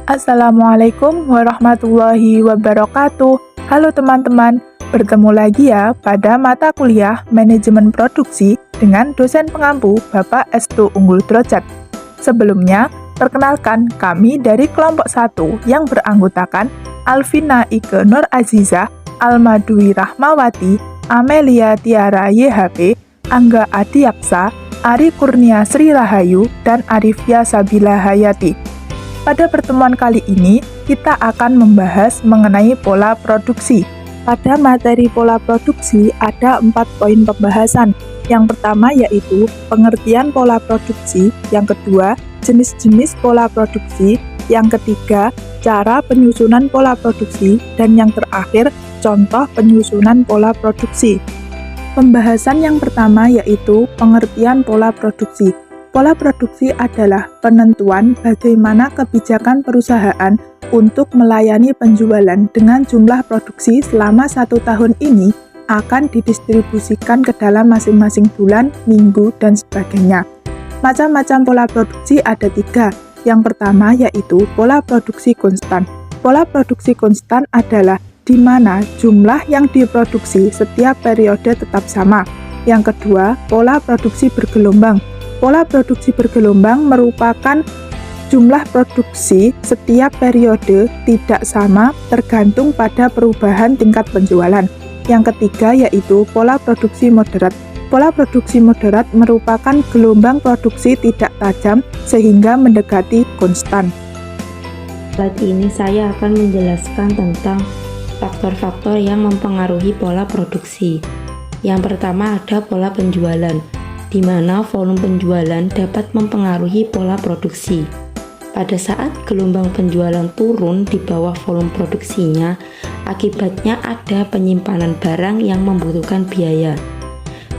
Assalamualaikum warahmatullahi wabarakatuh. Halo teman-teman, bertemu lagi ya pada mata kuliah Manajemen Produksi dengan dosen pengampu Bapak Estu Unggul Drojat. Sebelumnya, perkenalkan kami dari kelompok 1 yang beranggotakan Alvina Ike Nur Azizah, Alma Dwi Rahmawati, Amelia Tiara YHP, Angga Adiaksa, Ari Kurnia Sri Rahayu, dan Arifia Sabila Hayati. Pada pertemuan kali ini, kita akan membahas mengenai pola produksi. Pada materi pola produksi, ada 4 poin pembahasan. Yang pertama yaitu pengertian pola produksi, yang kedua, jenis-jenis pola produksi, yang ketiga, cara penyusunan pola produksi, dan yang terakhir, contoh penyusunan pola produksi. Pembahasan yang pertama yaitu pengertian pola produksi. Pola produksi adalah penentuan bagaimana kebijakan perusahaan untuk melayani penjualan dengan jumlah produksi selama 1 tahun ini akan didistribusikan ke dalam masing-masing bulan, minggu, dan sebagainya. Macam-macam pola produksi ada 3. Yang pertama yaitu pola produksi konstan. Pola produksi konstan adalah di mana jumlah yang diproduksi setiap periode tetap sama. Yang kedua, pola produksi bergelombang. Pola produksi bergelombang merupakan jumlah produksi setiap periode tidak sama tergantung pada perubahan tingkat penjualan. Yang ketiga yaitu pola produksi moderat. Pola produksi moderat merupakan gelombang produksi tidak tajam sehingga mendekati konstan. Slide ini saya akan menjelaskan tentang faktor-faktor yang mempengaruhi pola produksi. Yang pertama ada pola penjualan, di mana volume penjualan dapat mempengaruhi pola produksi. Pada saat gelombang penjualan turun di bawah volume produksinya, akibatnya ada penyimpanan barang yang membutuhkan biaya.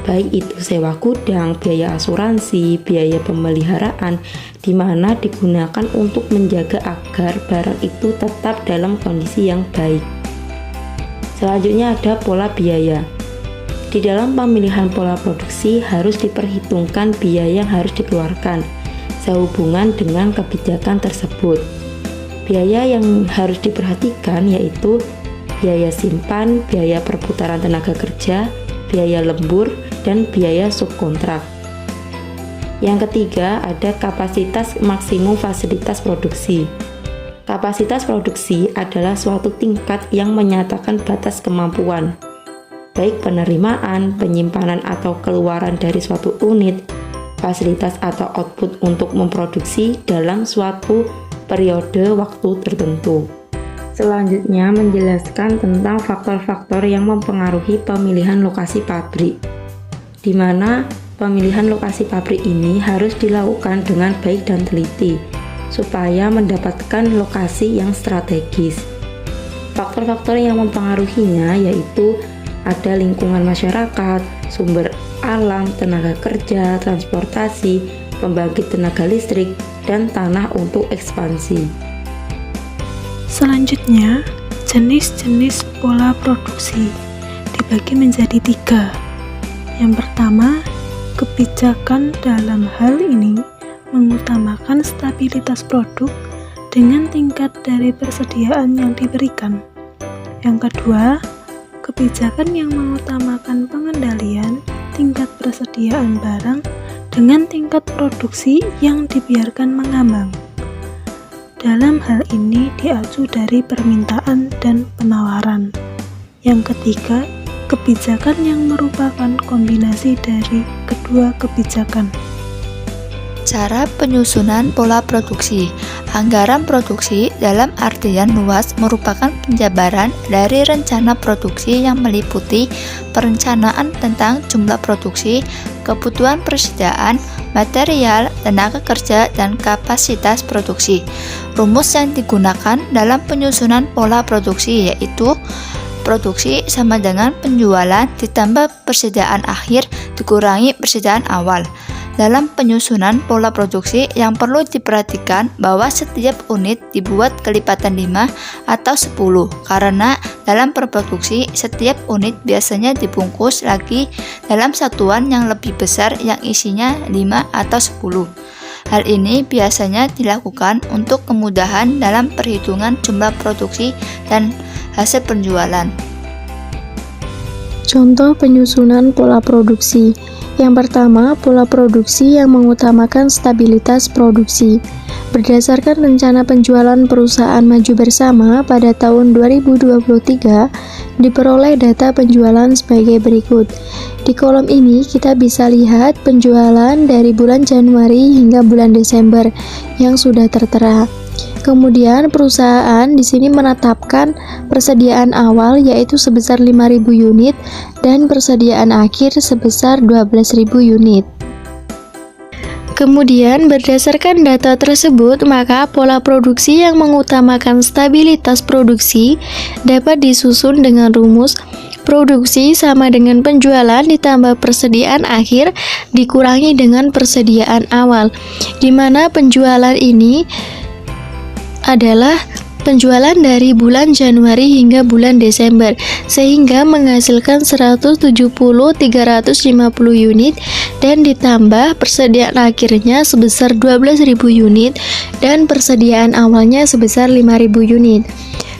Baik itu sewa gudang, biaya asuransi, biaya pemeliharaan, di mana digunakan untuk menjaga agar barang itu tetap dalam kondisi yang baik. Selanjutnya ada pola biaya. Di dalam pemilihan pola produksi harus diperhitungkan biaya yang harus dikeluarkan sehubungan dengan kebijakan tersebut. Biaya yang harus diperhatikan yaitu biaya simpan, biaya perputaran tenaga kerja, biaya lembur, dan biaya subkontrak. Yang ketiga ada kapasitas maksimum fasilitas produksi. Kapasitas produksi adalah suatu tingkat yang menyatakan batas kemampuan, baik penerimaan, penyimpanan atau keluaran dari suatu unit, fasilitas atau output untuk memproduksi dalam suatu periode waktu tertentu. Selanjutnya menjelaskan tentang faktor-faktor yang mempengaruhi pemilihan lokasi pabrik, di mana pemilihan lokasi pabrik ini harus dilakukan dengan baik dan teliti, supaya mendapatkan lokasi yang strategis. Faktor-faktor yang mempengaruhinya yaitu ada lingkungan masyarakat, sumber alam, tenaga kerja, transportasi, pembangkit tenaga listrik, dan tanah untuk ekspansi. Selanjutnya, jenis-jenis pola produksi dibagi menjadi 3. Yang pertama, kebijakan dalam hal ini mengutamakan stabilitas produk dengan tingkat dari persediaan yang diberikan. Yang kedua, kebijakan yang mengutamakan pengendalian tingkat persediaan barang dengan tingkat produksi yang dibiarkan mengambang. Dalam hal ini diacu dari permintaan dan penawaran. Yang ketiga, kebijakan yang merupakan kombinasi dari kedua kebijakan. Cara penyusunan pola produksi. Anggaran produksi dalam artian luas merupakan penjabaran dari rencana produksi yang meliputi perencanaan tentang jumlah produksi, kebutuhan persediaan, material, tenaga kerja, dan kapasitas produksi. Rumus yang digunakan dalam penyusunan pola produksi yaitu produksi sama dengan penjualan ditambah persediaan akhir dikurangi persediaan awal. Dalam penyusunan pola produksi yang perlu diperhatikan bahwa setiap unit dibuat kelipatan 5 atau 10 karena dalam perproduksi setiap unit biasanya dibungkus lagi dalam satuan yang lebih besar yang isinya 5 atau 10. Hal ini biasanya dilakukan untuk kemudahan dalam perhitungan jumlah produksi dan hasil penjualan. Contoh penyusunan pola produksi. Yang pertama, pola produksi yang mengutamakan stabilitas produksi. Berdasarkan rencana penjualan perusahaan maju bersama pada tahun 2023, diperoleh data penjualan sebagai berikut. Di kolom ini kita bisa lihat penjualan dari bulan Januari hingga bulan Desember yang sudah tertera. Kemudian perusahaan di sini menetapkan persediaan awal yaitu sebesar 5.000 unit dan persediaan akhir sebesar 12.000 unit. Kemudian berdasarkan data tersebut, maka pola produksi yang mengutamakan stabilitas produksi dapat disusun dengan rumus produksi sama dengan penjualan ditambah persediaan akhir dikurangi dengan persediaan awal, di mana penjualan ini adalah penjualan dari bulan Januari hingga bulan Desember, sehingga menghasilkan 170.350 unit dan ditambah persediaan akhirnya sebesar 12.000 unit dan persediaan awalnya sebesar 5.000 unit.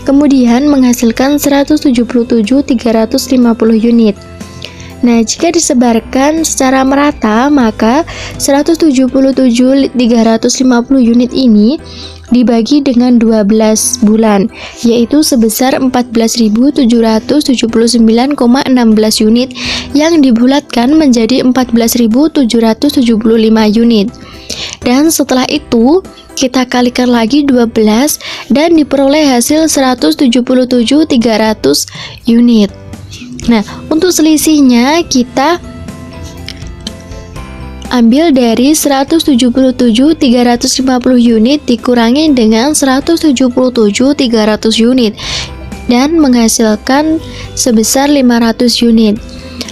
Kemudian menghasilkan 177.350 unit. Nah, jika disebarkan secara merata, maka 177.350 unit ini dibagi dengan 12 bulan, yaitu sebesar 14.779,16 unit yang dibulatkan menjadi 14.775 unit. Dan setelah itu, kita kalikan lagi 12 dan diperoleh hasil 177.300 unit. Nah, untuk selisihnya kita ambil dari 177.350 unit dikurangi dengan 177.300 unit dan menghasilkan sebesar 500 unit.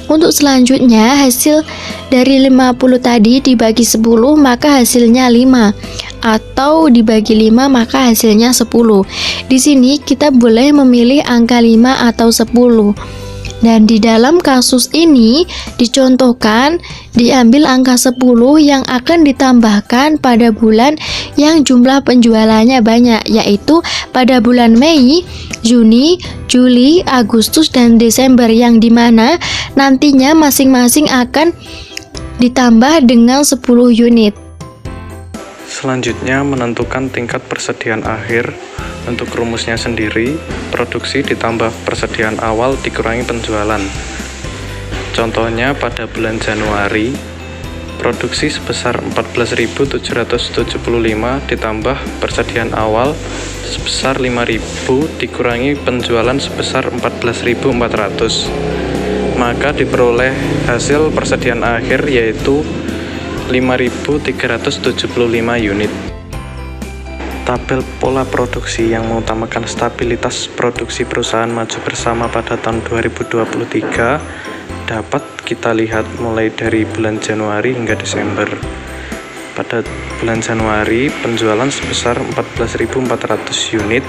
Untuk selanjutnya, hasil dari 50 tadi dibagi 10 maka hasilnya 5, atau dibagi 5 maka hasilnya 10. Di sini kita boleh memilih angka 5 atau 10. Dan di dalam kasus ini dicontohkan diambil angka 10 yang akan ditambahkan pada bulan yang jumlah penjualannya banyak, yaitu pada bulan Mei, Juni, Juli, Agustus, dan Desember, yang dimana nantinya masing-masing akan ditambah dengan 10 unit. Selanjutnya menentukan tingkat persediaan akhir. Untuk rumusnya sendiri, produksi ditambah persediaan awal dikurangi penjualan. Contohnya pada bulan Januari, produksi sebesar 14.775 ditambah persediaan awal sebesar 5.000 dikurangi penjualan sebesar 14.400. Maka diperoleh hasil persediaan akhir yaitu 5.375 unit. Tabel pola produksi yang mengutamakan stabilitas produksi perusahaan maju bersama pada tahun 2023 dapat kita lihat mulai dari bulan Januari hingga Desember. Pada bulan Januari, penjualan sebesar 14.400 unit,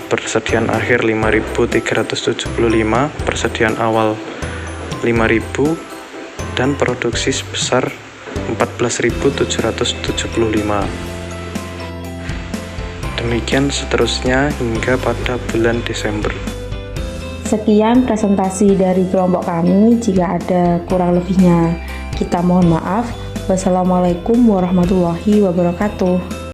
persediaan akhir 5.375, persediaan awal 5.000, dan produksi sebesar 14.775. Demikian seterusnya hingga pada bulan Desember. Sekian presentasi dari kelompok kami. Jika ada kurang lebihnya, kita mohon maaf. Wassalamualaikum warahmatullahi wabarakatuh.